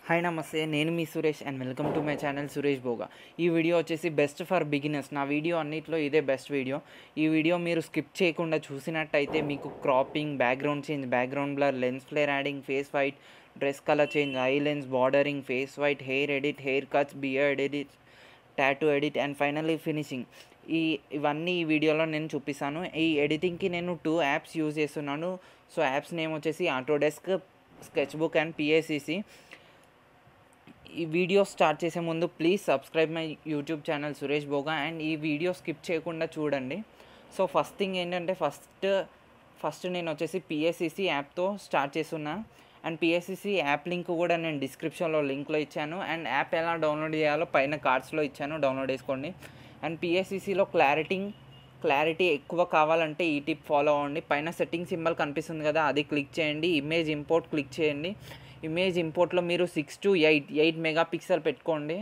Hi namaste, నేను మీ Suresh and welcome to my channel Suresh Bhoga. ఈ వీడియో వచ్చేసి బెస్ట్ ఫర్ బిగినర్స్. నా వీడియో అన్నిట్లో ఇదే బెస్ట్ వీడియో. ఈ వీడియో మీరు స్కిప్ చేయకుండా చూసినట్టయితే మీకు cropping, background change, background blur, lens flare adding, face white, dress colour change, eye lens, bordering, face white, hair edit, hair cuts, beard edit, tattoo edit and finally finishing, ఇవన్నీ ఈ వీడియోలో నేను చూపిస్తాను. ఈ ఎడిటింగ్కి నేను 2 యాప్స్ యూజ్ చేస్తున్నాను. So apps name వచ్చేసి Autodesk, sketchbook and PACC. ఈ వీడియో స్టార్ట్ చేసే ముందు please subscribe my YouTube channel Suresh Bhoga and ఈ వీడియో స్కిప్ చేయకుండా చూడండి. సో ఫస్ట్ థింగ్ ఏంటంటే ఫస్ట్ నేను వచ్చేసి పిఏసిసి యాప్తో స్టార్ట్ చేస్తున్నా. అండ్ పిఏసిసి యాప్ లింక్ కూడా నేను డిస్క్రిప్షన్లో లింక్లో ఇచ్చాను. అండ్ యాప్ ఎలా డౌన్లోడ్ చేయాలో పైన కార్డ్స్లో ఇచ్చాను, డౌన్లోడ్ చేసుకోండి. అండ్ పిఏసిసిలో క్లారిటీ ఎక్కువ కావాలంటే ఈ టిప్ ఫాలో అవ్వండి. పైన సెట్టింగ్ సింబల్ కనిపిస్తుంది కదా, అది క్లిక్ చేయండి. ఇమేజ్ ఇంపోర్ట్ క్లిక్ చేయండి. ఇమేజ్ ఇంపోర్ట్లో మీరు 6 to 8 మెగాపిక్సెల్ పెట్టుకోండి.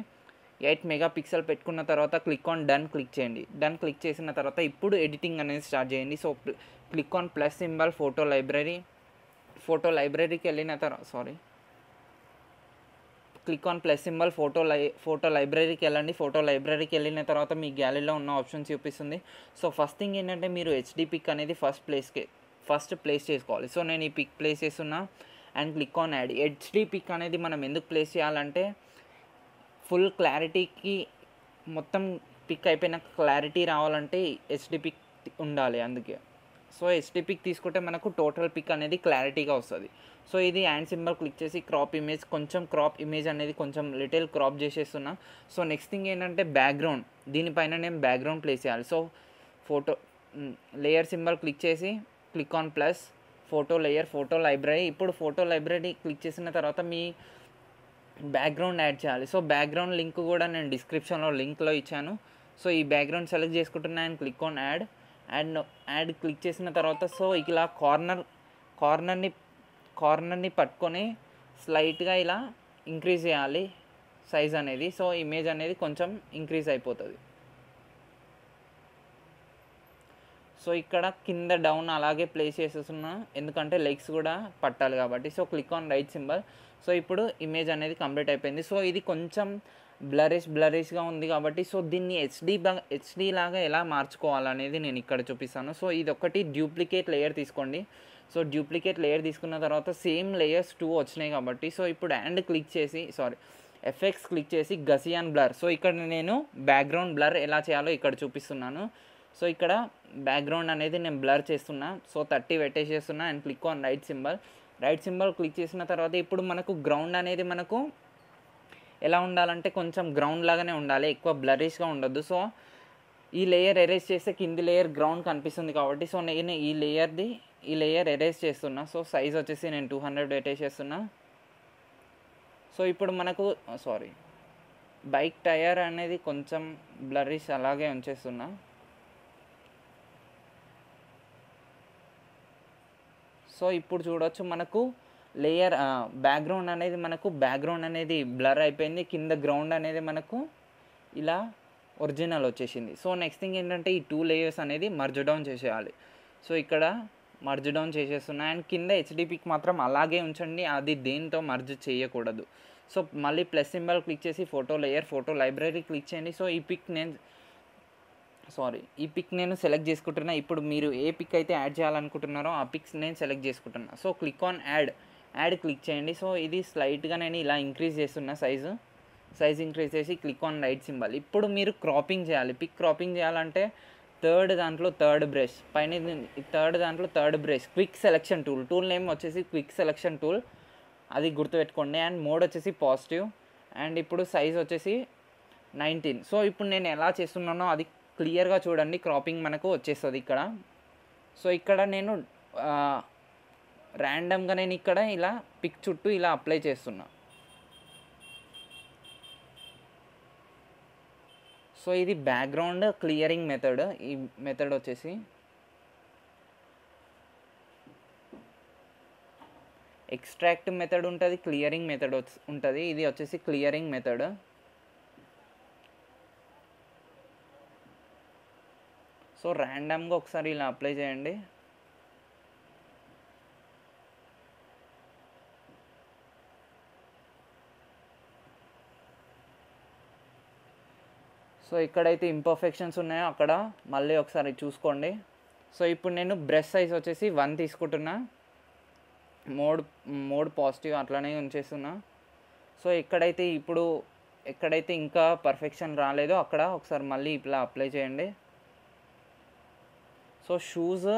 8 మెగాపిక్సెల్ పెట్టుకున్న తర్వాత క్లిక్ ఆన్ డన్ క్లిక్ చేయండి. డన్ క్లిక్ చేసిన తర్వాత ఇప్పుడు ఎడిటింగ్ అనేది స్టార్ట్ చేయండి. So click on plus symbol, photo లైబ్రరీకి వెళ్ళిన తర్వాత click on plus symbol, photo లైబ్రరీకి వెళ్ళండి. ఫోటో లైబ్రరీకి వెళ్ళిన తర్వాత మీ గ్యాలరీలో ఉన్న ఆప్షన్స్ చూపిస్తుంది. సో ఫస్ట్ థింగ్ ఏంటంటే మీరు హెచ్డి పిక్ అనేది ఫస్ట్ ప్లేస్ చేసుకోవాలి. సో నేను ఈ పిక్ ప్లేస్ చేస్తున్నా and click on add. HD pic అనేది మనం ఎందుకు ప్లేస్ చేయాలంటే ఫుల్ క్లారిటీకి, మొత్తం పిక్ అయిపోయిన క్లారిటీ రావాలంటే హెచ్డి పిక్ ఉండాలి, అందుకే. సో హెచ్డి పిక్ తీసుకుంటే మనకు టోటల్ పిక్ అనేది క్లారిటీగా వస్తుంది. సో ఇది హ్యాండ్ సింబల్ క్లిక్ చేసి క్రాప్ ఇమేజ్ అనేది కొంచెం లిటిల్ క్రాప్ చేసేస్తున్నా. సో నెక్స్ట్ థింగ్ ఏంటంటే బ్యాక్గ్రౌండ్, దీనిపైన నేను బ్యాక్గ్రౌండ్ ప్లేస్ చేయాలి. సో లేయర్ సింబల్ క్లిక్ చేసి click on plus, photo library. ఇప్పుడు ఫోటో లైబ్రరీ క్లిక్ చేసిన తర్వాత మీ బ్యాక్గ్రౌండ్ యాడ్ చేయాలి. సో బ్యాక్గ్రౌండ్ లింక్ కూడా నేను డిస్క్రిప్షన్లో లింక్లో ఇచ్చాను. సో ఈ బ్యాక్గ్రౌండ్ సెలెక్ట్ చేసుకుంటున్నా and click on add click చేసిన తర్వాత సో ఇలా కార్నర్ని పట్టుకొని స్లైట్గా ఇలా ఇంక్రీజ్ చేయాలి సైజ్ అనేది. సో ఇమేజ్ అనేది కొంచెం ఇంక్రీజ్ అయిపోతుంది. సో ఇక్కడ కింద డౌన్ అలాగే ప్లేస్ చేసేస్తున్నా, ఎందుకంటే లెగ్స్ కూడా పట్టాలి కాబట్టి. So click on right symbol. So ఇప్పుడు ఇమేజ్ అనేది కంప్లీట్ అయిపోయింది. సో ఇది కొంచెం బ్లరిష్గా ఉంది కాబట్టి సో దీన్ని హెచ్డి లాగా ఎలా మార్చుకోవాలనేది నేను ఇక్కడ చూపిస్తాను. సో ఇది ఒకటి డూప్లికేట్ లేయర్ తీసుకోండి. సో డూప్లికేట్ లేయర్ తీసుకున్న తర్వాత సేమ్ లేయర్స్ 2 వచ్చినాయి కాబట్టి సో ఇప్పుడు ఎఫెక్ట్స్ క్లిక్ చేసి గసియాన్ బ్లర్. సో ఇక్కడ నేను బ్యాక్గ్రౌండ్ బ్లర్ ఎలా చేయాలో ఇక్కడ చూపిస్తున్నాను. సో ఇక్కడ బ్యాక్గ్రౌండ్ అనేది నేను బ్లర్ చేస్తున్నా. సో 30 పెట్టేసేస్తున్నా and click on right symbol click చేసిన తర్వాత ఇప్పుడు మనకు గ్రౌండ్ అనేది మనకు ఎలా ఉండాలంటే కొంచెం గ్రౌండ్ లాగానే ఉండాలి, ఎక్కువ బ్లరిష్గా ఉండొద్దు. సో ఈ లేయర్ ఎరేజ్ చేస్తే కింది లేయర్ గ్రౌండ్ కనిపిస్తుంది కాబట్టి సో నేను ఈ లేయర్ ఎరేజ్ చేస్తున్నా. సో సైజ్ వచ్చేసి నేను 200 పెట్టేసేస్తున్నా. సో ఇప్పుడు మనకు బైక్ టైర్ అనేది కొంచెం బ్లరిష్ అలాగే ఉంచేస్తున్నా. సో ఇప్పుడు చూడవచ్చు మనకు బ్యాక్గ్రౌండ్ అనేది బ్లర్ అయిపోయింది, కింద గ్రౌండ్ అనేది మనకు ఇలా ఒరిజినల్ వచ్చేసింది. సో నెక్స్ట్ థింగ్ ఏంటంటే ఈ 2 లేయర్స్ అనేది మర్జ్ డౌన్ చేసేయాలి. సో ఇక్కడ మర్జ్ డౌన్ చేసేస్తున్నా అండ్ కింద హెచ్డి పిక్ మాత్రం అలాగే ఉంచండి, అది దేంతో మర్జ్ చేయకూడదు. సో మళ్ళీ ప్లస్ సింబల్ క్లిక్ చేసి ఫోటో లైబ్రరీ క్లిక్ చేయండి. సో ఈ పిక్ నేను సెలెక్ట్ చేసుకుంటున్నా. ఇప్పుడు మీరు ఏ పిక్ అయితే యాడ్ చేయాలనుకుంటున్నారో ఆ పిక్స్ నేను సెలెక్ట్ చేసుకుంటున్నా. So click on add click చేయండి. సో ఇది స్లైట్గా నేను ఇలా ఇంక్రీజ్ చేస్తున్నా, సైజ్ ఇంక్రీజ్ చేసి క్లిక్ ఆన్ రైట్ సింబల్. ఇప్పుడు మీరు క్రాపింగ్ చేయాలి. పిక్ క్రాపింగ్ చేయాలంటే third brush quick selection tool name వచ్చేసి క్విక్ సెలెక్షన్ టూల్, అది గుర్తుపెట్టుకోండి. అండ్ మోడ్ వచ్చేసి పాజిటివ్ అండ్ ఇప్పుడు సైజ్ వచ్చేసి 19. సో ఇప్పుడు నేను ఎలా చేస్తున్నానో అది క్లియర్గా చూడండి, క్రాపింగ్ మనకు వచ్చేస్తుంది ఇక్కడ. సో ఇక్కడ నేను ర్యాండమ్గా నేను ఇక్కడ ఇలా పిక్ చుట్టూ ఇలా అప్లై చేస్తున్నా. సో ఇది బ్యాక్గ్రౌండ్ క్లియరింగ్ మెథడ్. ఈ మెథడ్ వచ్చేసి ఎక్స్ట్రాక్ట్ మెథడ్ ఉంటుంది, క్లియరింగ్ మెథడ్ ఉంటుంది. ఇది వచ్చేసి క్లియరింగ్ మెథడ్. సో ర్యాండమ్గా ఒకసారి ఇలా అప్లై చేయండి. సో ఎక్కడైతే ఇంపర్ఫెక్షన్స్ ఉన్నాయో అక్కడ మళ్ళీ ఒకసారి చూసుకోండి. సో ఇప్పుడు నేను బ్రష్ సైజ్ వచ్చేసి 1 తీసుకుంటున్నా, మోడ్ పాజిటివ్ అట్లనే ఉంచేస్తున్నా. సో ఎక్కడైతే ఇంకా పర్ఫెక్షన్ రాలేదో అక్కడ ఒకసారి మళ్ళీ ఇట్లా అప్లై చేయండి. సో షూస్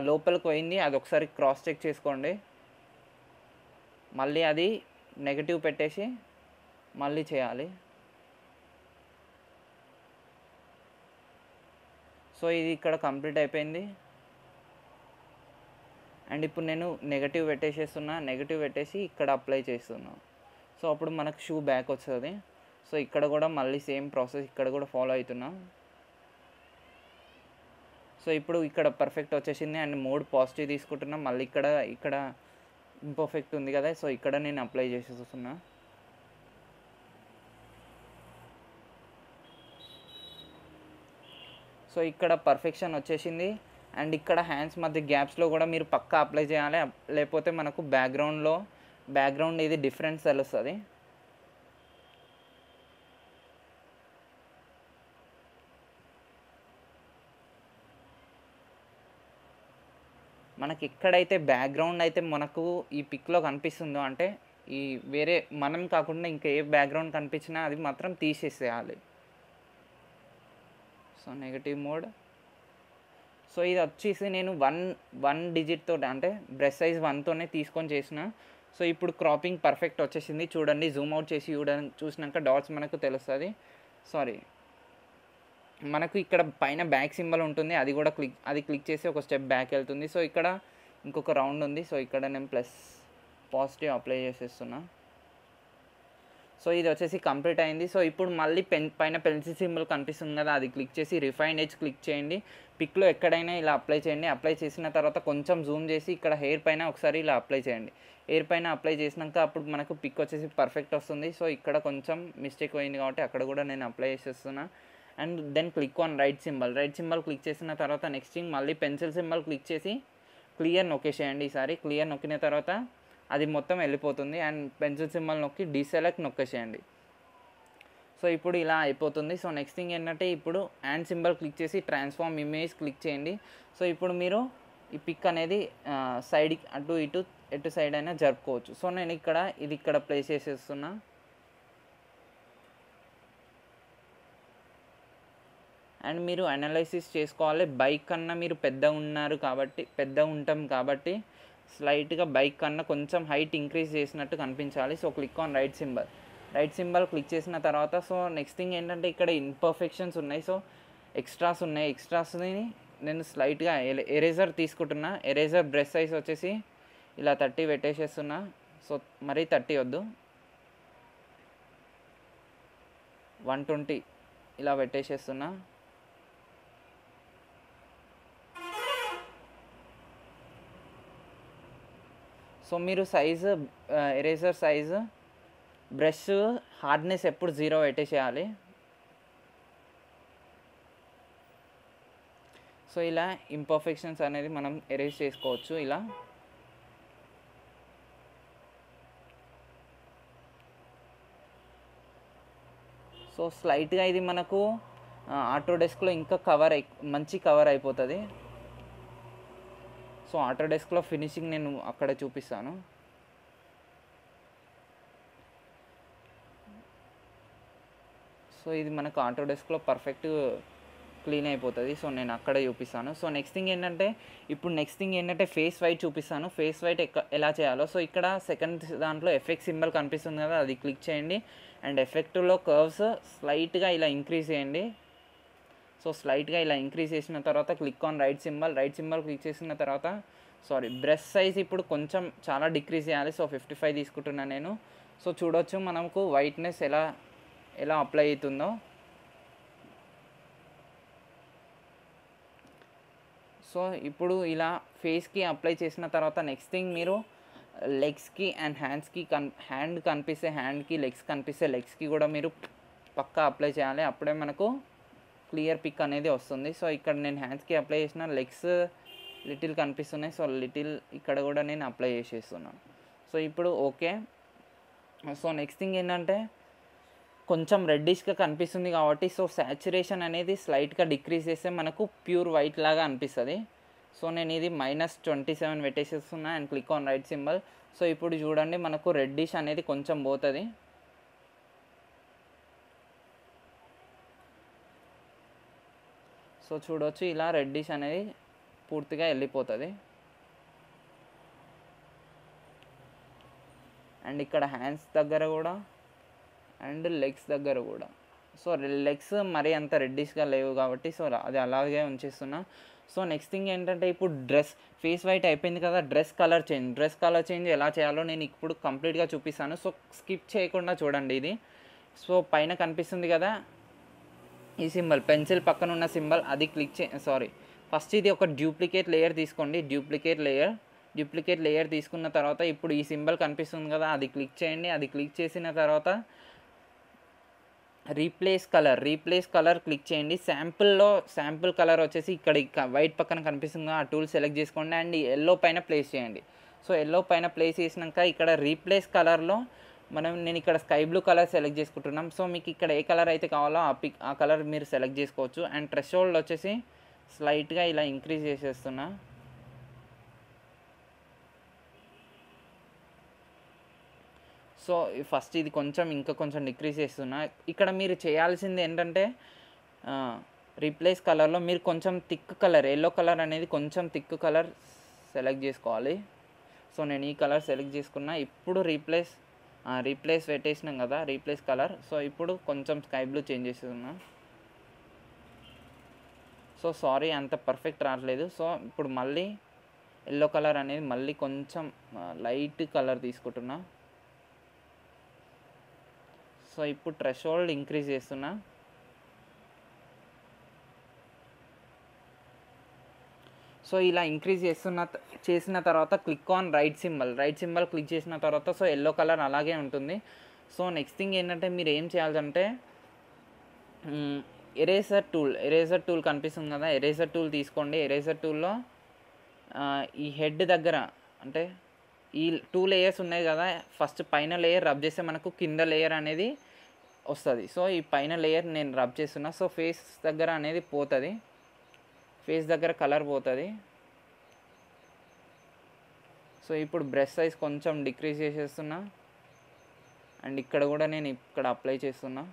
లోపలికి పోయింది, అది ఒకసారి క్రాస్ చెక్ చేసుకోండి. మళ్ళీ అది నెగటివ్ పెట్టేసి మళ్ళీ చేయాలి. సో ఇది ఇక్కడ కంప్లీట్ అయిపోయింది. అండ్ ఇప్పుడు నేను నెగటివ్ పెట్టేసి ఇక్కడ అప్లై చేస్తున్నా. సో అప్పుడు మనకు షూ బ్యాక్ వస్తుంది. సో ఇక్కడ కూడా మళ్ళీ సేమ్ ప్రాసెస్ ఇక్కడ కూడా ఫాలో అవుతున్నా. సో ఇప్పుడు ఇక్కడ పర్ఫెక్ట్ వచ్చేసింది. అండ్ మోడ్ పాజిటివ్ తీసుకుంటున్నా. మళ్ళీ ఇక్కడ ఇంపర్ఫెక్ట్ ఉంది కదా, సో ఇక్కడ నేను అప్లై చేసేస్తున్నా. సో ఇక్కడ పర్ఫెక్షన్ వచ్చేసింది. అండ్ ఇక్కడ హ్యాండ్స్ మధ్య గ్యాప్స్లో కూడా మీరు పక్కా అప్లై చేయాలి, లేకపోతే మనకు బ్యాక్గ్రౌండ్ ఇది డిఫరెన్స్ తెలుస్తుంది. మనకి ఎక్కడైతే బ్యాక్గ్రౌండ్ అయితే మనకు ఈ పిక్లో కనిపిస్తుందో, అంటే ఈ వేరే మనం కాకుండా ఇంకా ఏ బ్యాక్గ్రౌండ్ కనిపించినా అది మాత్రం తీసేసేయాలి. So negative mode. సో ఇది వచ్చేసి నేను వన్ డిజిట్తో అంటే బ్రష్ సైజ్ 1తోనే తీసుకొని చేసిన. సో ఇప్పుడు క్రాపింగ్ పర్ఫెక్ట్ వచ్చేసింది. చూడండి, జూమ్ అవుట్ చేసి చూసినాక డాట్స్ మనకు తెలుస్తుంది. మనకు ఇక్కడ పైన బ్యాక్ సింబల్ ఉంటుంది, అది క్లిక్ చేసి ఒక స్టెప్ బ్యాక్ వెళ్తుంది. సో ఇక్కడ ఇంకొక రౌండ్ ఉంది. సో ఇక్కడ నేను ప్లస్ పాజిటివ్ అప్లై చేసేస్తున్నా. సో ఇది వచ్చేసి కంప్లీట్ అయింది. సో ఇప్పుడు మళ్ళీ పైన పెన్సిల్ సింబల్ కనిపిస్తుంది కదా, అది క్లిక్ చేసి రిఫైన్ ఎడ్జ్ క్లిక్ చేయండి. పిక్లో ఎక్కడైనా ఇలా అప్లై చేయండి. అప్లై చేసిన తర్వాత కొంచెం జూమ్ చేసి ఇక్కడ హెయిర్ పైన ఒకసారి ఇలా అప్లై చేయండి. హెయిర్ పైన అప్లై చేసినాక అప్పుడు మనకు పిక్ వచ్చేసి పర్ఫెక్ట్ వస్తుంది. సో ఇక్కడ కొంచెం మిస్టేక్ అయింది కాబట్టి అక్కడ కూడా నేను అప్లై చేసేస్తున్నా. And then click on right symbol click చేసిన తర్వాత నెక్స్ట్ థింగ్ మళ్ళీ పెన్సిల్ సింబల్ క్లిక్ చేసి క్లియర్ నొక్కేసేయండి. ఈసారి క్లియర్ నొక్కిన తర్వాత అది మొత్తం వెళ్ళిపోతుంది. అండ్ పెన్సిల్ సింబల్ నొక్కి డీసెలెక్ట్ నొక్కేసేయండి. సో ఇప్పుడు ఇలా అయిపోతుంది. సో నెక్స్ట్ థింగ్ ఏంటంటే ఇప్పుడు హ్యాండ్ సింబల్ క్లిక్ చేసి ట్రాన్స్ఫార్మ్ ఇమేజ్ క్లిక్ చేయండి. సో ఇప్పుడు మీరు ఈ పిక్ అనేది సైడ్కి ఎటు సైడ్ అయినా జరుపుకోవచ్చు. సో నేను ఇక్కడ ప్లేస్ చేసేస్తున్నా. అండ్ మీరు అనాలైసిస్ చేసుకోవాలి. బైక్ కన్నా మీరు పెద్దగా ఉంటాం కాబట్టి స్లైట్గా బైక్ కన్నా కొంచెం హైట్ ఇంక్రీజ్ చేసినట్టు కనిపించాలి. So click on right symbol click చేసిన తర్వాత సో నెక్స్ట్ థింగ్ ఏంటంటే ఇక్కడ ఇంపర్ఫెక్షన్స్ ఉన్నాయి. సో ఎక్స్ట్రాస్ని నేను స్లైట్గా ఎరేజర్ తీసుకుంటున్నా. ఎరేజర్ బ్రష్ సైజ్ వచ్చేసి ఇలా 30 పెట్టేసేస్తున్నా. సో మరీ 30 వద్దు, 120 ఇలా పెట్టేసేస్తున్నా. సో మీరు ఎరేజర్ సైజు బ్రష్ హార్డ్నెస్ ఎప్పుడు 0 పెట్టేసేయాలి. సో ఇలా ఇంపర్ఫెక్షన్స్ అనేది మనం ఎరేజ్ చేసుకోవచ్చు ఇలా. సో స్లైట్గా ఇది మనకు ఆటోడెస్క్లో ఇంకా మంచి కవర్ అయిపోతుంది. సో ఆటోడెస్క్లో ఫినిషింగ్ నేను అక్కడ చూపిస్తాను. సో ఇది మనకు ఆటోడెస్క్లో పర్ఫెక్ట్ క్లీన్ అయిపోతుంది. సో నేను అక్కడ చూపిస్తాను. సో నెక్స్ట్ థింగ్ ఏంటంటే ఫేస్ వైట్ చూపిస్తాను. ఫేస్ వైట్ ఎలా చేయాలో. సో ఇక్కడ సెకండ్ దాంట్లో ఎఫెక్ట్ సింబల్ కనిపిస్తుంది కదా, అది క్లిక్ చేయండి. అండ్ ఎఫెక్ట్లో కర్వ్స్ స్లైట్గా ఇలా ఇంక్రీజ్ చేయండి. సో స్లైట్గా ఇలా ఇంక్రీజ్ చేసిన తర్వాత click on right symbol click చేసిన తర్వాత బ్రష్ సైజ్ ఇప్పుడు కొంచెం చాలా డిక్రీజ్ చేయాలి. సో 55 తీసుకుంటున్నాను నేను. సో చూడొచ్చు మనకు వైట్నెస్ ఎలా అప్లై అవుతుందో. సో ఇప్పుడు ఇలా ఫేస్కి అప్లై చేసిన తర్వాత నెక్స్ట్ థింగ్ మీరు లెగ్స్కి అండ్ హ్యాండ్ కనిపిస్తే హ్యాండ్కి, లెగ్స్ కనిపిస్తే లెగ్స్కి కూడా మీరు పక్కా అప్లై చేయాలి. అప్పుడే మనకు క్లియర్ పిక్ అనేది వస్తుంది. సో ఇక్కడ నేను హ్యాండ్స్కి అప్లై చేసిన, లెగ్స్ లిటిల్ కనిపిస్తున్నాయి. సో లిటిల్ ఇక్కడ కూడా నేను అప్లై చేసేస్తున్నాను. సో ఇప్పుడు ఓకే. సో నెక్స్ట్ థింగ్ ఏంటంటే కొంచెం రెడ్డిష్గా కనిపిస్తుంది కాబట్టి సో సాచురేషన్ అనేది స్లైట్గా డిక్రీజ్ చేస్తే మనకు ప్యూర్ వైట్ లాగా అనిపిస్తుంది. సో నేను ఇది -27 పెట్టేసేస్తున్నా and click on right symbol. So ఇప్పుడు చూడండి మనకు రెడ్డిష్ అనేది కొంచెం పోతుంది. సో చూడవచ్చు ఇలా రెడ్డిష్ అనేది పూర్తిగా వెళ్ళిపోతుంది. అండ్ ఇక్కడ హ్యాండ్స్ దగ్గర కూడా అండ్ లెగ్స్ దగ్గర కూడా. సో లెగ్స్ మరీ అంత రెడ్డిష్గా లేవు కాబట్టి సో అది అలాగే ఉంచేస్తున్నా. సో నెక్స్ట్ థింగ్ ఏంటంటే ఇప్పుడు డ్రెస్ ఫేస్ వైట్ అయిపోయింది కదా, డ్రెస్ కలర్ చేంజ్ ఎలా చేయాలో నేను ఇప్పుడు కంప్లీట్గా చూపిస్తాను. సో స్కిప్ చేయకుండా చూడండి ఇది. సో పైన కనిపిస్తుంది కదా ఈ సింబల్, పెన్సిల్ పక్కన ఉన్న సింబల్, అది ఫస్ట్ ఇది ఒక డ్యూప్లికేట్ లేయర్ తీసుకోండి. డ్యూప్లికేట్ లేయర్ తీసుకున్న తర్వాత ఇప్పుడు ఈ సింబల్ కనిపిస్తుంది కదా, అది క్లిక్ చేయండి. అది క్లిక్ చేసిన తర్వాత రీప్లేస్ కలర్ క్లిక్ చేయండి. శాంపుల్ కలర్ వచ్చేసి ఇక్కడ వైట్ పక్కన కనిపిస్తుంది, ఆ టూల్ సెలెక్ట్ చేసుకోండి అండ్ ఎల్లో పైన ప్లేస్ చేయండి. సో ఎల్లో పైన ప్లేస్ చేసినాక ఇక్కడ రీప్లేస్ కలర్లో నేను ఇక్కడ స్కై బ్లూ కలర్ సెలెక్ట్ చేసుకుంటున్నాం. సో మీకు ఇక్కడ ఏ కలర్ అయితే కావాలో ఆ కలర్ మీరు సెలెక్ట్ చేసుకోవచ్చు. అండ్ థ్రెషోల్డ్ వచ్చేసి స్లైట్గా ఇలా ఇంక్రీజ్ చేసేస్తున్నా. సో ఫస్ట్ ఇది ఇంకా కొంచెం డిక్రీజ్ చేస్తున్నా. ఇక్కడ మీరు చేయాల్సింది ఏంటంటే రీప్లేస్ కలర్లో మీరు కొంచెం థిక్ కలర్, ఎల్లో కలర్ అనేది కొంచెం థిక్ కలర్ సెలెక్ట్ చేసుకోవాలి. సో నేను ఈ కలర్ సెలెక్ట్ చేసుకున్నా. ఇప్పుడు రీప్లేస్ పెట్టేసినాం కదా, రీప్లేస్ కలర్. సో ఇప్పుడు కొంచెం స్కై బ్లూ చేంజ్ చేస్తున్నా. సో సారీ అంత పర్ఫెక్ట్ రావట్లేదు. సో ఇప్పుడు మళ్ళీ ఎల్లో కలర్ అనేది మళ్ళీ కొంచెం లైట్ కలర్ తీసుకుంటున్నా. సో ఇప్పుడు థ్రెషోల్డ్ ఇంక్రీజ్ చేస్తున్నా. సో ఇలా ఇంక్రీజ్ చేసిన తర్వాత click on right symbol click చేసిన తర్వాత సో ఎల్లో కలర్ అలాగే ఉంటుంది. సో నెక్స్ట్ థింగ్ ఏంటంటే మీరు ఏం చేయాలంటే ఎరేజర్ టూల్ కనిపిస్తుంది కదా, ఎరేజర్ టూల్ తీసుకోండి. ఎరేజర్ టూల్లో ఈ హెడ్ దగ్గర అంటే ఈ 2 లేయర్స్ ఉన్నాయి కదా, ఫస్ట్ పైన లేయర్ రబ్ చేస్తే మనకు కింద లేయర్ అనేది వస్తుంది. సో ఈ పైన లేయర్ నేను రబ్ చేస్తున్నా. సో ఫేస్ దగ్గర అనేది పోతుంది, ఫేస్ దగ్గర కలర్ పోతుంది. సో ఇప్పుడు బ్రష్ సైజ్ కొంచెం డిక్రీజ్ చేసేస్తున్నా అండ్ ఇక్కడ కూడా నేను ఇక్కడ అప్లై చేస్తున్నా.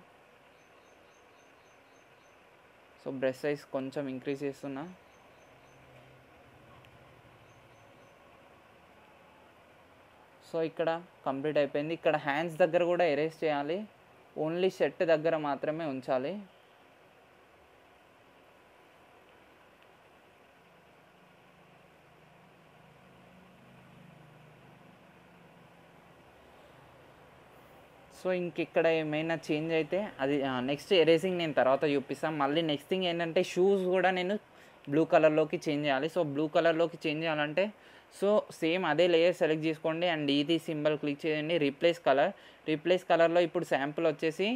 సో బ్రష్ సైజ్ కొంచెం ఇంక్రీజ్ చేస్తున్నా. సో ఇక్కడ కంప్లీట్ అయిపోయింది. ఇక్కడ హ్యాండ్స్ దగ్గర కూడా ఎరేజ్ చేయాలి, ఓన్లీ షర్ట్ దగ్గర మాత్రమే ఉంచాలి. సో ఇంకెక్కడ ఏమైనా చేంజ్ అయితే అది నెక్స్ట్ ఎరేజింగ్ నేను తర్వాత చూపిస్తాను. మళ్ళీ నెక్స్ట్ థింగ్ ఏంటంటే షూస్ కూడా నేను బ్లూ కలర్లోకి చేంజ్ చేయాలి. సో బ్లూ కలర్లోకి చేంజ్ చేయాలంటే సో సేమ్ అదే లేయర్ సెలెక్ట్ చేసుకోండి అండ్ ఇది సింబల్ క్లిక్ చేయండి. రీప్లేస్ కలర్లో ఇప్పుడు శాంపుల్ వచ్చేసి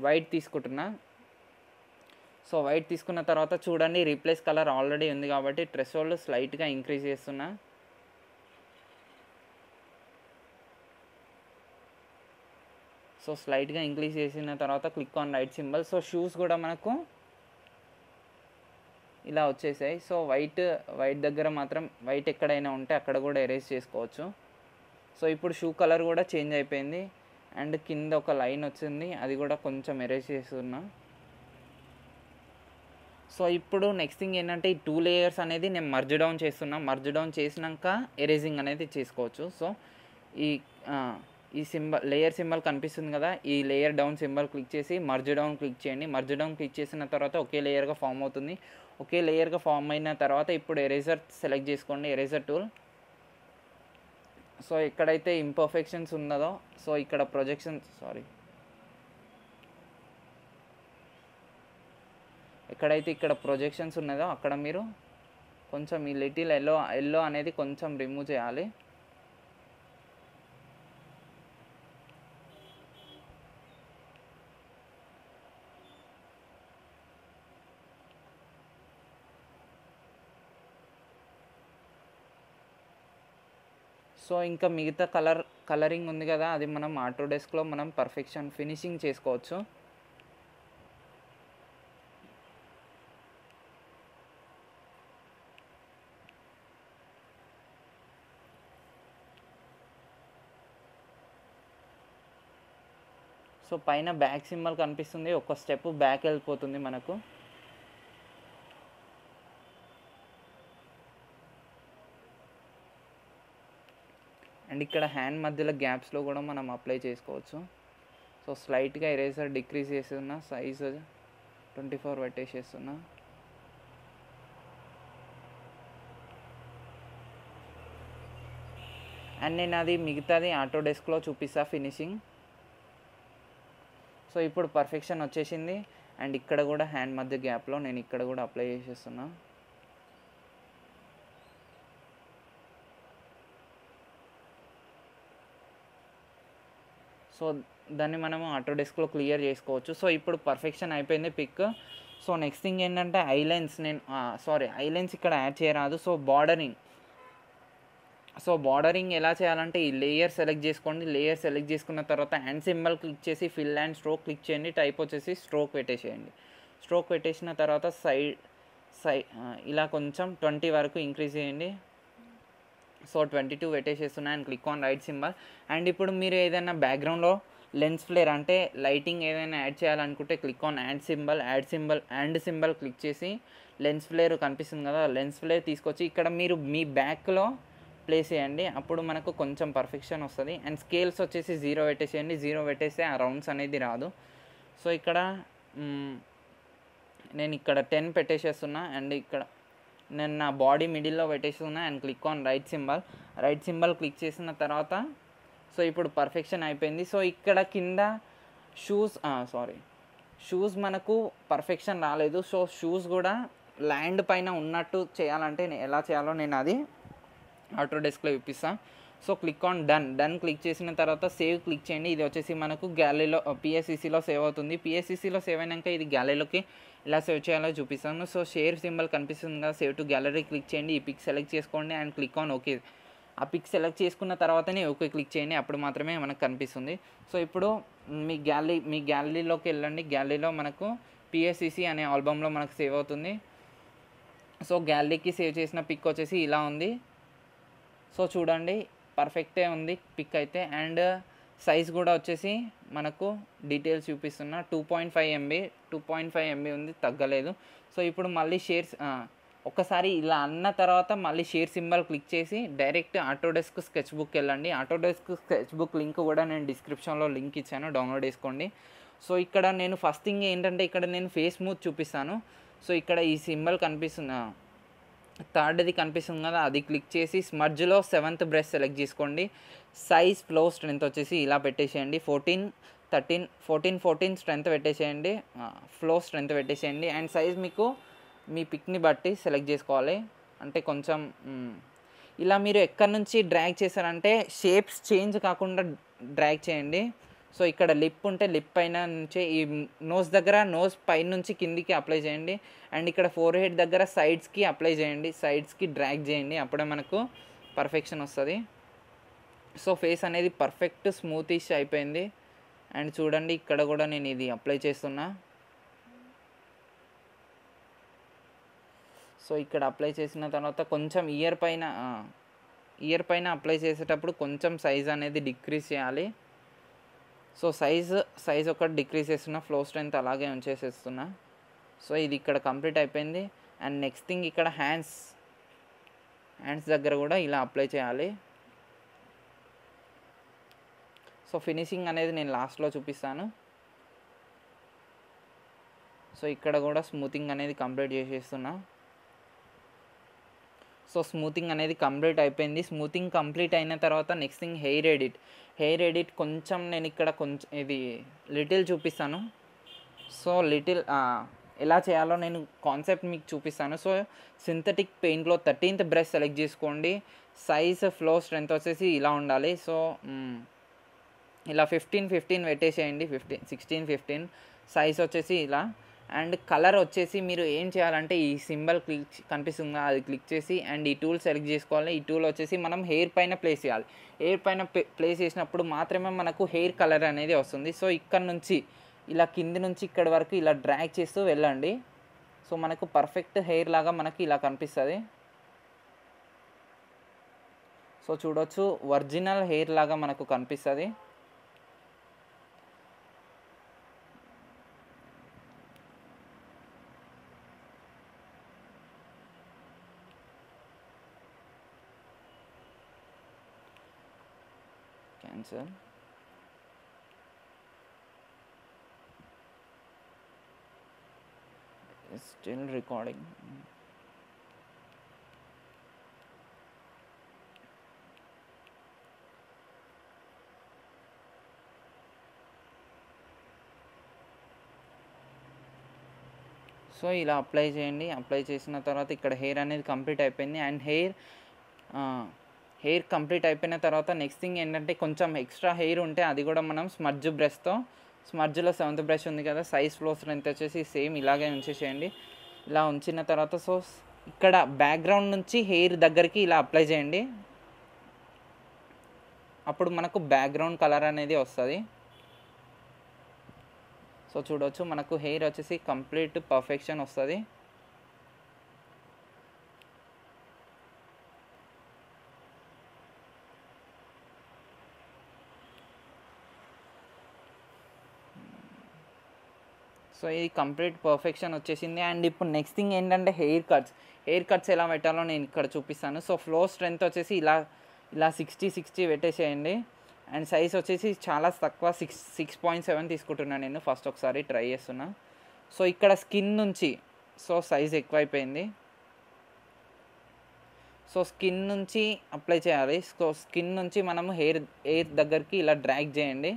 వైట్ తీసుకుంటున్నా. సో వైట్ తీసుకున్న తర్వాత చూడండి రీప్లేస్ కలర్ ఆల్రెడీ ఉంది కాబట్టి థ్రెషోల్డ్ స్లైట్గా ఇంక్రీజ్ చేస్తున్నా. సో స్లైట్గా ఇంక్రీజ్ చేసిన తర్వాత click on right symbol. So shoes కూడా మనకు ఇలా వచ్చేసాయి. సో వైట్ దగ్గర మాత్రం వైట్ ఎక్కడైనా ఉంటే అక్కడ కూడా ఎరేజ్ చేసుకోవచ్చు. సో ఇప్పుడు షూ కలర్ కూడా చేంజ్ అయిపోయింది అండ్ కింద ఒక లైన్ వచ్చింది, అది కూడా కొంచెం ఎరేజ్ చేస్తున్నా. సో ఇప్పుడు నెక్స్ట్ థింగ్ ఏంటంటే ఈ 2 లేయర్స్ అనేది నేను మర్జ్ డౌన్ చేస్తున్నా. మర్జ్ డౌన్ చేసినాక ఎరేజింగ్ అనేది చేసుకోవచ్చు. సో ఈ లేయర్ సింబల్ కనిపిస్తుంది కదా, ఈ లేయర్ డౌన్ సింబల్ క్లిక్ చేసి మర్జ్ డౌన్ క్లిక్ చేయండి. మర్జ్ డౌన్ క్లిక్ చేసిన తర్వాత ఒకే లేయర్గా ఫామ్ అవుతుంది. ఒకే లేయర్గా ఫామ్ అయిన తర్వాత ఇప్పుడు ఎరేజర్ సెలెక్ట్ చేసుకోండి, ఎరేజర్ టూల్. సో ఎక్కడైతే ఇంపర్ఫెక్షన్స్ ఉన్నదో సో ఇక్కడ ఎక్కడైతే ఇక్కడ ప్రొజెక్షన్స్ ఉన్నదో అక్కడ మీరు కొంచెం ఈ లిటిల్ ఎల్లో అనేది కొంచెం రిమూవ్ చేయాలి. సో ఇంకా మిగతా కలరింగ్ ఉంది కదా, అది మనం ఆటోడెస్క్లో మనం ఫినిషింగ్ చేసుకోవచ్చు. సో పైన బ్యాక్ సింబల్ కనిపిస్తుంది, ఒక స్టెప్ బ్యాక్ వెళ్ళిపోతుంది మనకు. అండ్ ఇక్కడ హ్యాండ్ మధ్యలో గ్యాప్స్లో కూడా మనం అప్లై చేసుకోవచ్చు. సో స్లైట్గా ఎరేజర్ డిక్రీజ్ చేస్తున్నా, సైజు 24 పెట్టేసేస్తున్నా. అండ్ నేను అది మిగతాది ఆటోడెస్క్లో చూపిస్తా ఫినిషింగ్. సో ఇప్పుడు పర్ఫెక్షన్ వచ్చేసింది. అండ్ ఇక్కడ కూడా హ్యాండ్ మధ్య గ్యాప్లో నేను ఇక్కడ కూడా అప్లై చేసేస్తున్నా. సో దాన్ని మనము ఆటోడెస్క్లో క్లియర్ చేసుకోవచ్చు. సో ఇప్పుడు పర్ఫెక్షన్ అయిపోయింది పిక్. సో నెక్స్ట్ థింగ్ ఏంటంటే ఐలైన్స్, నేను ఐలైన్స్ ఇక్కడ యాడ్ చేయరాదు. సో బార్డరింగ్ ఎలా చేయాలంటే ఈ లేయర్ సెలెక్ట్ చేసుకోండి. లేయర్ సెలెక్ట్ చేసుకున్న తర్వాత హ్యాండ్ సింబల్ క్లిక్ చేసి ఫిల్ అండ్ స్ట్రోక్ క్లిక్ చేయండి. టైప్ వచ్చేసి స్ట్రోక్ పెట్టేసేయండి. స్ట్రోక్ పెట్టేసిన తర్వాత ఇలా కొంచెం 20 వరకు ఇంక్రీజ్ చేయండి. సో 22 పెట్టేసేస్తున్నా and click on right symbol. And ఇప్పుడు మీరు ఏదైనా బ్యాక్గ్రౌండ్లో లెన్స్ ఫ్లేర్ అంటే లైటింగ్ ఏదైనా యాడ్ చేయాలనుకుంటే click on add symbol click చేసి లెన్స్ ఫ్లేర్ కనిపిస్తుంది కదా, లెన్స్ ఫ్లేర్ తీసుకొచ్చి ఇక్కడ మీరు మీ బ్యాక్లో ప్లేస్ చేయండి. అప్పుడు మనకు కొంచెం పర్ఫెక్షన్ వస్తుంది. అండ్ స్కేల్స్ వచ్చేసి 0 పెట్టేసేయండి. 0 పెట్టేస్తే ఆ రౌండ్స్ అనేది రాదు. సో ఇక్కడ నేను ఇక్కడ 10 పెట్టేసేస్తున్నా. అండ్ ఇక్కడ నేను నా బాడీ మిడిల్లో పెట్టేస్తున్నా and click on right symbol click చేసిన తర్వాత సో ఇప్పుడు పర్ఫెక్షన్ అయిపోయింది. సో ఇక్కడ కింద షూస్ మనకు పర్ఫెక్షన్ రాలేదు. సో షూస్ కూడా ల్యాండ్ పైన ఉన్నట్టు చేయాలంటే ఎలా చేయాలో నేను అది ఆటోడెస్క్లో చూపిస్తాను. So click on done click చేసిన తర్వాత సేవ్ క్లిక్ చేయండి. ఇది వచ్చేసి మనకు గ్యాలరీలో పిఎస్సిసిలో సేవ్ అవుతుంది. పిఎస్సిసిలో సేవ్ అయినాక ఇది గ్యాలరీలోకి ఎలా సేవ్ చేయాలో చూపిస్తాను. సో షేర్ సింబల్ కనిపిస్తుంది కదా, సేవ్ టు గ్యాలరీ క్లిక్ చేయండి. ఈ పిక్ సెలెక్ట్ చేసుకోండి అండ్ క్లిక్ ఆన్ ఓకే. ఆ పిక్ సెలెక్ట్ చేసుకున్న తర్వాతనే ఓకే క్లిక్ చేయండి, అప్పుడు మాత్రమే మనకు కనిపిస్తుంది. సో ఇప్పుడు మీ గ్యాలరీలోకి వెళ్ళండి. గ్యాలరీలో మనకు పిఎస్సిసి అనే ఆల్బమ్లో మనకు సేవ్ అవుతుంది. సో గ్యాలరీకి సేవ్ చేసిన పిక్ వచ్చేసి ఇలా ఉంది. సో చూడండి పర్ఫెక్టే ఉంది పిక్ అయితే. అండ్ సైజ్ కూడా వచ్చేసి మనకు డీటెయిల్స్ చూపిస్తున్నా 2.5 MB ఉంది, తగ్గలేదు. సో ఇప్పుడు మళ్ళీ ఒకసారి ఇలా అన్న తర్వాత మళ్ళీ షేర్ సింబల్ క్లిక్ చేసి డైరెక్ట్ ఆటోడెస్క్ స్కెచ్ బుక్ వెళ్ళండి. ఆటోడెస్క్ స్కెచ్ బుక్ లింక్ కూడా నేను డిస్క్రిప్షన్లో లింక్ ఇచ్చాను, డౌన్లోడ్ చేసుకోండి. సో ఇక్కడ నేను ఫస్ట్ థింగ్ ఏంటంటే ఇక్కడ నేను ఫేస్ స్మూత్ చూపిస్తాను. సో ఇక్కడ ఈ సింబల్ కనిపిస్తుంది, థర్డ్ది కనిపిస్తుంది కదా, అది క్లిక్ చేసి స్మర్జ్లో 7th బ్రష్ సెలెక్ట్ చేసుకోండి. సైజ్ ఫ్లో స్ట్రెంత్ వచ్చేసి ఇలా పెట్టేసేయండి, 14 స్ట్రెంత్ పెట్టేసేయండి, ఫ్లో స్ట్రెంత్ పెట్టేసేయండి. అండ్ సైజ్ మీకు మీ పిక్ని బట్టి సెలెక్ట్ చేసుకోవాలి. అంటే కొంచెం ఇలా మీరు ఎక్కడి నుంచి డ్రాగ్ చేశారంటే షేప్స్ చేంజ్ కాకుండా డ్రాగ్ చేయండి. సో ఇక్కడ లిప్ ఉంటే లిప్ పైన నుంచి ఈ నోస్ దగ్గర నోస్ పైన నుంచి కిందికి అప్లై చేయండి. అండ్ ఇక్కడ ఫోర్ హెడ్ దగ్గర సైడ్స్కి అప్లై చేయండి, సైడ్స్కి డ్రాగ్ చేయండి, అప్పుడే మనకు పర్ఫెక్షన్ వస్తుంది. సో ఫేస్ అనేది పర్ఫెక్ట్ స్మూతిష్ అయిపోయింది. అండ్ చూడండి ఇక్కడ కూడా నేను ఇది అప్లై చేస్తున్నా. సో ఇక్కడ అప్లై చేసిన తర్వాత కొంచెం ఇయర్ పైన అప్లై చేసేటప్పుడు కొంచెం సైజ్ అనేది డిక్రీజ్ చేయాలి. సో సైజ్ ఒకటి డిక్రీజ్ చేస్తున్నా, ఫ్లో స్ట్రెంత్ అలాగే ఉంచేసేస్తున్నా. సో ఇది ఇక్కడ కంప్లీట్ అయిపోయింది. అండ్ నెక్స్ట్ థింగ్ ఇక్కడ హ్యాండ్స్ దగ్గర కూడా ఇలా అప్లై చేయాలి. సో ఫినిషింగ్ అనేది నేను లాస్ట్లో చూపిస్తాను. సో ఇక్కడ కూడా స్మూతింగ్ అనేది కంప్లీట్ చేసేస్తున్నా. సో స్మూతింగ్ అనేది కంప్లీట్ అయిపోయింది. స్మూతింగ్ కంప్లీట్ అయిన తర్వాత నెక్స్ట్ థింగ్ హెయిర్ ఎడిట్ కొంచెం నేను ఇక్కడ కొంచెం ఇది లిటిల్ చూపిస్తాను. సో లిటిల్ ఎలా చేయాలో నేను కాన్సెప్ట్ మీకు చూపిస్తాను. సో సింథటిక్ పెయింట్లో 13th బ్రష్ సెలెక్ట్ చేసుకోండి. సైజ్ ఫ్లో స్ట్రెంత్ వచ్చేసి ఇలా ఉండాలి. సో ఇలా 15 పెట్టేసేయండి, 16 సైజ్ వచ్చేసి ఇలా. అండ్ కలర్ వచ్చేసి మీరు ఏం చేయాలంటే ఈ సింబల్ కనిపిస్తుందా అది క్లిక్ చేసి అండ్ ఈ టూల్ సెలెక్ట్ చేసుకోవాలి. ఈ టూల్ వచ్చేసి మనం హెయిర్ పైన ప్లేస్ చేయాలి. హెయిర్ పైన ప్లేస్ చేసినప్పుడు మాత్రమే మనకు హెయిర్ కలర్ అనేది వస్తుంది. సో ఇక్కడ నుంచి ఇలా కింది నుంచి ఇక్కడ వరకు ఇలా డ్రాగ్ చేస్తూ వెళ్ళండి. సో మనకు పర్ఫెక్ట్ హెయిర్ లాగా మనకి ఇలా కనిపిస్తుంది. సో చూడొచ్చు ఒరిజినల్ హెయిర్ లాగా మనకు కనిపిస్తుంది. cancel. It's still recording. So ఇలా అప్లై చేయండి. అప్లై చేసిన తర్వాత ఇక్కడ హెయిర్ అనేది కంప్లీట్ అయిపోయింది. అండ్ హెయిర్ కంప్లీట్ అయిపోయిన తర్వాత నెక్స్ట్ థింగ్ ఏంటంటే కొంచెం ఎక్స్ట్రా హెయిర్ ఉంటే అది కూడా మనం స్మడ్జ్ బ్రష్తో, స్మడ్జ్లో 7th బ్రష్ ఉంది కదా, సైజ్ ఫ్లో స్ట్రెంత్ వచ్చేసి సేమ్ ఇలాగే ఉంచేసేయండి. ఇలా ఉంచిన తర్వాత సో ఇక్కడ బ్యాక్గ్రౌండ్ నుంచి హెయిర్ దగ్గరికి ఇలా అప్లై చేయండి. అప్పుడు మనకు బ్యాక్గ్రౌండ్ కలర్ అనేది వస్తుంది. సో చూడవచ్చు మనకు హెయిర్ వచ్చేసి కంప్లీట్ పర్ఫెక్షన్ వస్తుంది. సో ఇది కంప్లీట్ పర్ఫెక్షన్ వచ్చేసింది. అండ్ ఇప్పుడు నెక్స్ట్ థింగ్ ఏంటంటే హెయిర్ కట్స్ ఎలా పెట్టాలో నేను ఇక్కడ చూపిస్తాను. సో ఫ్లో స్ట్రెంత్ వచ్చేసి ఇలా 60 పెట్టేసేయండి. అండ్ సైజ్ వచ్చేసి చాలా తక్కువ 6.7 తీసుకుంటున్నాను నేను. ఫస్ట్ ఒకసారి ట్రై చేస్తున్నా. సో ఇక్కడ స్కిన్ నుంచి సో సైజ్ ఎక్కువైపోయింది. సో స్కిన్ నుంచి అప్లై చేయాలి. సో స్కిన్ నుంచి మనము హెయిర్ దగ్గరికి ఇలా డ్రాగ్ చేయండి.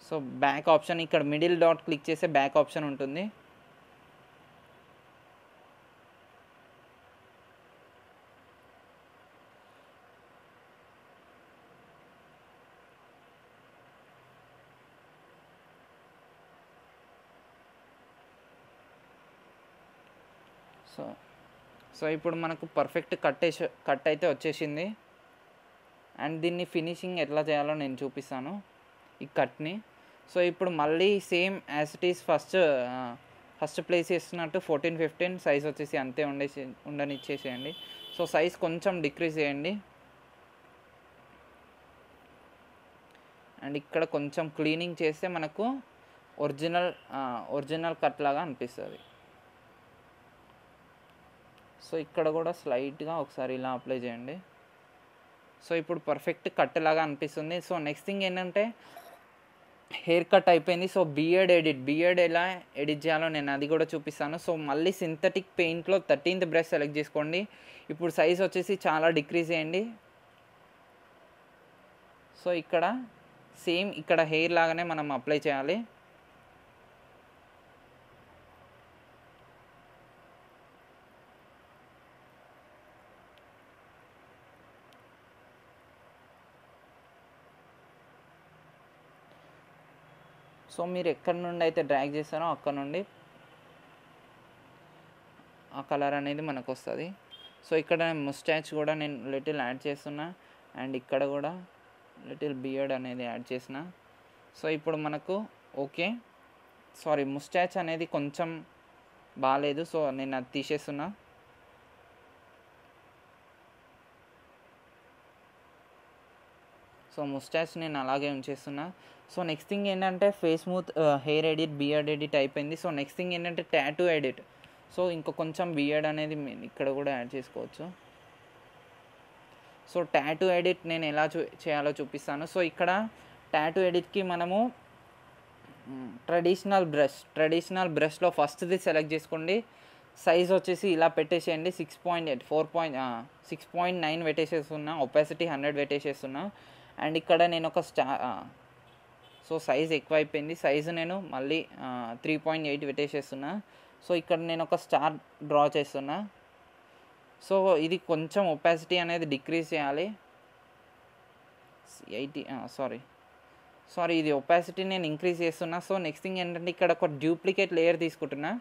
సో బ్యాక్ ఆప్షన్ ఇక్కడ మిడిల్ డాట్ క్లిక్ చేస్తే బ్యాక్ ఆప్షన్ ఉంటుంది. సో ఇప్పుడు మనకు పర్ఫెక్ట్ కట్ అయితే వచ్చేసింది. అండ్ దీన్ని ఫినిషింగ్ ఎట్లా చేయాలో నేను చూపిస్తాను ఈ కట్ని. సో ఇప్పుడు మళ్ళీ same as it is first place చేస్తున్నట్టు 14-15 సైజ్ వచ్చేసి అంతే ఉండనిచ్చేసేయండి. సో సైజ్ కొంచెం డిక్రీజ్ చేయండి. అండ్ ఇక్కడ కొంచెం క్లీనింగ్ చేస్తే మనకు ఒరిజినల్ కట్ లాగా అనిపిస్తుంది. సో ఇక్కడ కూడా స్లైట్గా ఒకసారి ఇలా అప్లై చేయండి. సో ఇప్పుడు పర్ఫెక్ట్ కట్ లాగా అనిపిస్తుంది. సో నెక్స్ట్ థింగ్ ఏంటంటే హెయిర్ కట్ అయిపోయింది. సో బియర్డ్ ఎలా ఎడిట్ చేయాలో నేను అది కూడా చూపిస్తాను. సో మళ్ళీ సింథటిక్ పెయింట్లో 13th బ్రష్ సెలెక్ట్ చేసుకోండి. ఇప్పుడు సైజ్ వచ్చేసి చాలా డిక్రీజ్ చేయండి. సో ఇక్కడ సేమ్ ఇక్కడ హెయిర్ లాగానే మనం అప్లై చేయాలి. సో మీరు ఎక్కడి నుండి అయితే డ్రాగ్ చేస్తారో అక్కడ నుండి ఆ కలర్ అనేది మనకు వస్తుంది. సో ఇక్కడ ముస్టాచ్ కూడా నేను లిటిల్ యాడ్ చేస్తున్నా. అండ్ ఇక్కడ కూడా లిటిల్ బియర్డ్ అనేది యాడ్ చేసిన. సో ఇప్పుడు మనకు ఓకే. సారీ, ముస్టాచ్ అనేది కొంచెం బాగాలేదు. సో నేను అది తీసేస్తున్నా. సో ముస్టాచ్ నేను అలాగే ఉంచేస్తున్నా. సో నెక్స్ట్ థింగ్ ఏంటంటే face smooth, hair edit, beard edit అయిపోయింది. సో నెక్స్ట్ థింగ్ ఏంటంటే టాటూ ఎడిట్. సో ఇంకా కొంచెం బియర్డ్ అనేది ఇక్కడ కూడా యాడ్ చేసుకోవచ్చు. సో టాటూ ఎడిట్ నేను ఎలా చేయాలో చూపిస్తాను. సో ఇక్కడ టాటూ ఎడిట్కి మనము ట్రెడిషనల్ బ్రష్లో ఫస్ట్ది సెలెక్ట్ చేసుకోండి. సైజ్ వచ్చేసి ఇలా పెట్టేసేయండి. 6.9 పెట్టేసేస్తున్నా. ఒపాసిటీ 100 పెట్టేసేస్తున్నా. అండ్ ఇక్కడ నేను ఒక సో సైజ్ ఎక్కువ అయిపోయింది. సైజు నేను మళ్ళీ 3.8 పెట్టేసేస్తున్నా. సో ఇక్కడ నేను ఒక స్టార్ డ్రా చేస్తున్నా. సో ఇది కొంచెం ఒపాసిటీ అనేది డిక్రీజ్ చేయాలి. 80 సారీ ఇది ఒపాసిటీ నేను ఇంక్రీజ్ చేస్తున్నా. సో నెక్స్ట్ థింగ్ ఏంటంటే ఇక్కడ ఒక డూప్లికేట్ లేయర్ తీసుకుంటున్నా.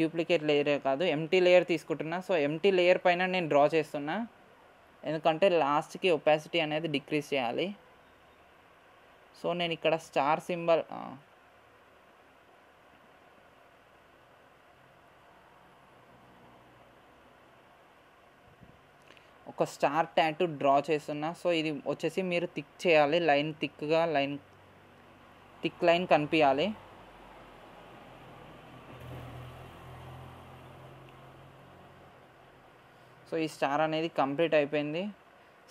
డూప్లికేట్ లేయరే కాదు, ఎంటీ లేయర్ తీసుకుంటున్నా. సో ఎంటీ లేయర్ పైన నేను డ్రా చేస్తున్నా, ఎందుకంటే లాస్ట్కి ఒపాసిటీ అనేది డిక్రీజ్ చేయాలి. సో నేను ఇక్కడ స్టార్ సింబల్ ఒక స్టార్ టాటూ డ్రా చేస్తున్నా. సో ఇది వచ్చేసి మీరు థిక్ చేయాలి. థిక్ లైన్ కనిపించాలి. సో ఈ స్టార్ అనేది కంప్లీట్ అయిపోయింది.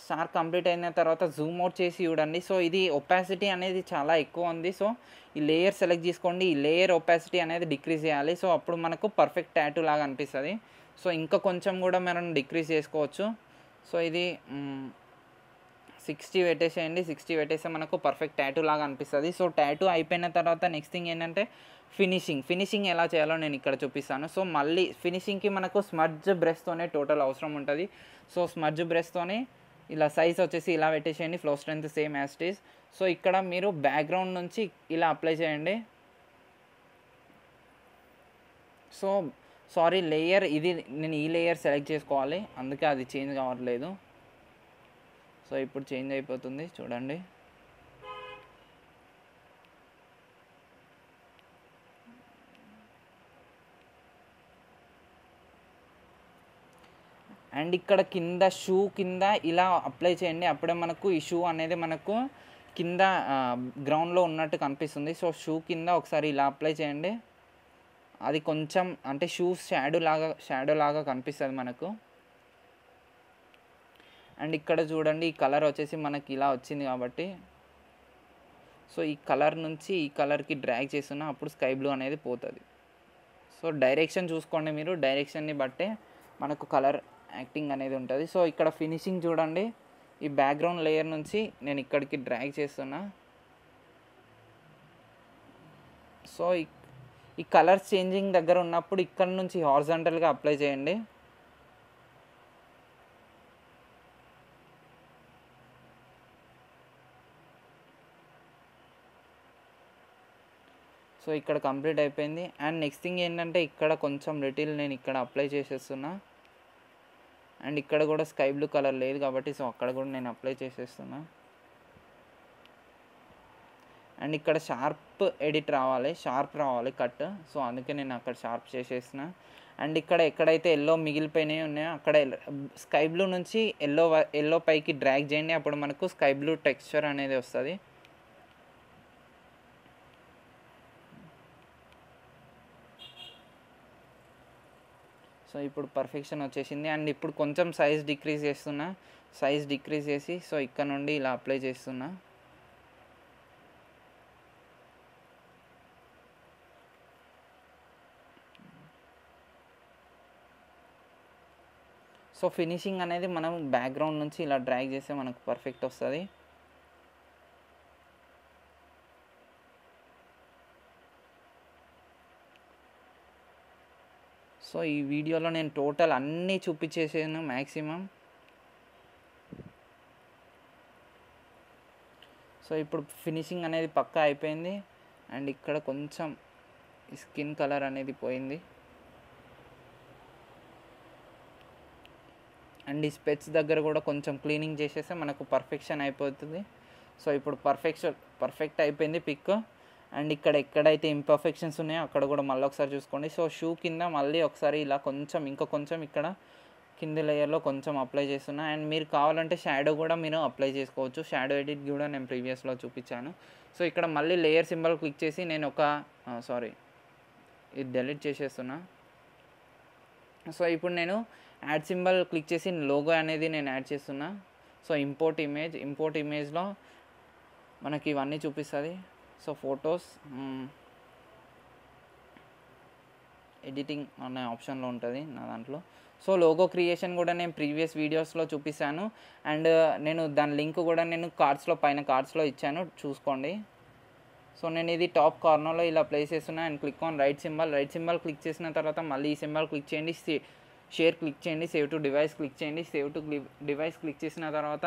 స్టార్ కంప్లీట్ అయిన తర్వాత జూమ్ అవుట్ చేసి చూడండి. సో ఇది ఒపాసిటీ అనేది చాలా ఎక్కువ ఉంది. సో ఈ లేయర్ సెలెక్ట్ చేసుకోండి. ఈ లేయర్ ఒపాసిటీ అనేది డిక్రీజ్ చేయాలి. సో అప్పుడు మనకు పర్ఫెక్ట్ టాటూ లాగా అనిపిస్తుంది. సో ఇంకా కొంచెం కూడా మనం డిక్రీజ్ చేసుకోవచ్చు. సో ఇది 60 పెట్టేసేయండి. 60 పెట్టేస్తే మనకు పర్ఫెక్ట్ టాటూ లాగా అనిపిస్తుంది. సో టాటూ అయిపోయిన తర్వాత నెక్స్ట్ థింగ్ ఏంటంటే ఫినిషింగ్ ఎలా చేయాలో నేను ఇక్కడ చూపిస్తాను. సో మళ్ళీ ఫినిషింగ్కి మనకు స్మడ్జ్ బ్రష్తోనే టోటల్ అవసరం ఉంటుంది. సో స్మడ్జ్ బ్రష్తోనే ఇలా సైజ్ వచ్చేసి ఇలా పెట్టేసేయండి. Flow strength same as it is. So ఇక్కడ మీరు బ్యాక్గ్రౌండ్ నుంచి ఇలా అప్లై చేయండి. సో సారీ లేయర్ ఇది నేను ఈ లేయర్ సెలెక్ట్ చేసుకోవాలి, అందుకే అది చేంజ్ కావట్లేదు. సో ఇప్పుడు చేంజ్ అయిపోతుంది చూడండి. అండ్ ఇక్కడ కింద షూ కింద ఇలా అప్లై చేయండి. అప్పుడే మనకు ఈ షూ అనేది మనకు కింద గ్రౌండ్లో ఉన్నట్టు కనిపిస్తుంది. సో షూ కింద ఒకసారి ఇలా అప్లై చేయండి. అది కొంచెం అంటే షూ షాడో లాగా కనిపిస్తుంది మనకు. అండ్ ఇక్కడ చూడండి ఈ కలర్ వచ్చేసి మనకి ఇలా వచ్చింది కాబట్టి సో ఈ కలర్ నుంచి ఈ కలర్కి డ్రాగ్ చేస్తున్నా అప్పుడు స్కై బ్లూ అనేది పోతుంది. సో డైరెక్షన్ చూసుకోండి మీరు, డైరెక్షన్ని బట్టే మనకు కలర్ యాక్టింగ్ అనేది ఉంటుంది. సో ఇక్కడ ఫినిషింగ్ చూడండి. ఈ బ్యాక్గ్రౌండ్ లేయర్ నుంచి నేను ఇక్కడికి డ్రాగ్ చేస్తున్నా. సో ఈ కలర్స్ చేంజింగ్ దగ్గర ఉన్నప్పుడు ఇక్కడ నుంచి హారిజాంటల్గా అప్లై చేయండి. సో ఇక్కడ కంప్లీట్ అయిపోయింది. అండ్ నెక్స్ట్ థింగ్ ఏంటంటే ఇక్కడ కొంచెం లిటిల్ నేను ఇక్కడ అప్లై చేసేస్తున్నా. అండ్ ఇక్కడ కూడా స్కై బ్లూ కలర్ లేదు కాబట్టి సో అక్కడ కూడా నేను అప్లై చేసేస్తున్నా. అండ్ ఇక్కడ షార్ప్ రావాలి కట్. సో అందుకే నేను అక్కడ షార్ప్ చేసేసిన. అండ్ ఇక్కడ ఎక్కడైతే ఎల్లో మిగిలిపోయినాయి ఉన్నాయో అక్కడ స్కై బ్లూ నుంచి ఎల్లో పైకి డ్రాగ్ చేయండి. అప్పుడు మనకు స్కై బ్లూ టెక్స్చర్ అనేది వస్తుంది. సో ఇప్పుడు పర్ఫెక్షన్ వచ్చేసింది. అండ్ ఇప్పుడు కొంచెం సైజ్ డిక్రీజ్ చేసి సో ఇక్కడ నుండి ఇలా అప్లై చేస్తున్నా. సో ఫినిషింగ్ అనేది మనం బ్యాక్గ్రౌండ్ నుంచి ఇలా డ్రాగ్ చేస్తే మనకు పర్ఫెక్ట్ వస్తుంది. సో ఈ వీడియోలో నేను టోటల్ అన్నీ చూపించేసాను మ్యాక్సిమం. సో ఇప్పుడు ఫినిషింగ్ అనేది పక్కా అయిపోయింది. అండ్ ఇక్కడ కొంచెం స్కిన్ కలర్ అనేది పోయింది. అండ్ ఈ స్పెట్స్ దగ్గర కూడా కొంచెం క్లీనింగ్ చేసేస్తే మనకు పర్ఫెక్షన్ అయిపోతుంది. సో ఇప్పుడు పర్ఫెక్ట్ అయిపోయింది పిక్. అండ్ ఇక్కడ ఎక్కడైతే ఇంపర్ఫెక్షన్స్ ఉన్నాయో అక్కడ కూడా మళ్ళీ ఒకసారి చూసుకోండి. సో షూ కింద మళ్ళీ ఒకసారి ఇలా కొంచెం ఇక్కడ కింది లేయర్లో కొంచెం అప్లై చేస్తున్నా. అండ్ మీరు కావాలంటే షాడో కూడా మీరు అప్లై చేసుకోవచ్చు. షాడో ఎడిట్ కూడా నేను ప్రీవియస్లో చూపించాను. సో ఇక్కడ మళ్ళీ లేయర్ సింబల్ క్లిక్ చేసి నేను ఇది డెలీట్ చేసేస్తున్నా. సో ఇప్పుడు నేను యాడ్ సింబల్ క్లిక్ చేసి లోగో అనేది నేను యాడ్ చేస్తున్నా. సో ఇంపోర్ట్ ఇమేజ్లో మనకి ఇవన్నీ చూపిస్తుంది. సో ఫొటోస్ ఎడిటింగ్ అనే ఆప్షన్లో ఉంటుంది నా దాంట్లో. సో లోగో క్రియేషన్ కూడా నేను ప్రీవియస్ వీడియోస్లో చూపిస్తాను. అండ్ నేను దాని లింక్ కూడా నేను పైన కార్డ్స్లో ఇచ్చాను, చూసుకోండి. సో నేను ఇది టాప్ కార్నర్లో ఇలా ప్లేస్ చేస్తున్నా. And click on right symbol click చేసిన తర్వాత మళ్ళీ ఈ సింబల్ క్లిక్ చేయండి, షేర్ క్లిక్ చేయండి, సేవ్ టు డివైస్ క్లిక్ చేయండి. సేవ్ టు డివైస్ క్లిక్ చేసిన తర్వాత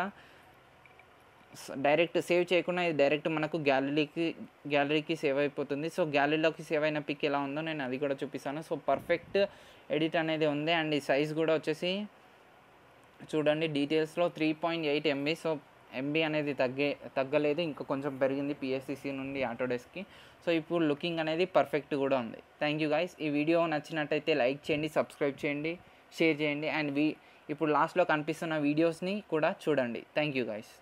డైరెక్ట్ సేవ్ చేయకుండా ఇది డైరెక్ట్ మనకు గ్యాలరీకి సేవ్ అయిపోతుంది. సో గ్యాలరీలోకి సేవ్ అయిన పిక్ ఎలా ఉందో నేను అది కూడా చూపిస్తాను. సో పర్ఫెక్ట్ ఎడిట్ అనేది ఉంది. అండ్ ఈ సైజ్ కూడా వచ్చేసి చూడండి డీటెయిల్స్లో 3.8 MB. సో MB అనేది తగ్గలేదు, ఇంకా కొంచెం పెరిగింది PSCC నుండి ఆటోడెస్క్కి. సో ఇప్పుడు లుకింగ్ అనేది పర్ఫెక్ట్ కూడా ఉంది. Thank you guys. ఈ వీడియో నచ్చినట్టయితే లైక్ చేయండి, సబ్స్క్రైబ్ చేయండి, షేర్ చేయండి. అండ్ ఇప్పుడు లాస్ట్లో కనిపిస్తున్న వీడియోస్ని కూడా చూడండి. Thank you guys.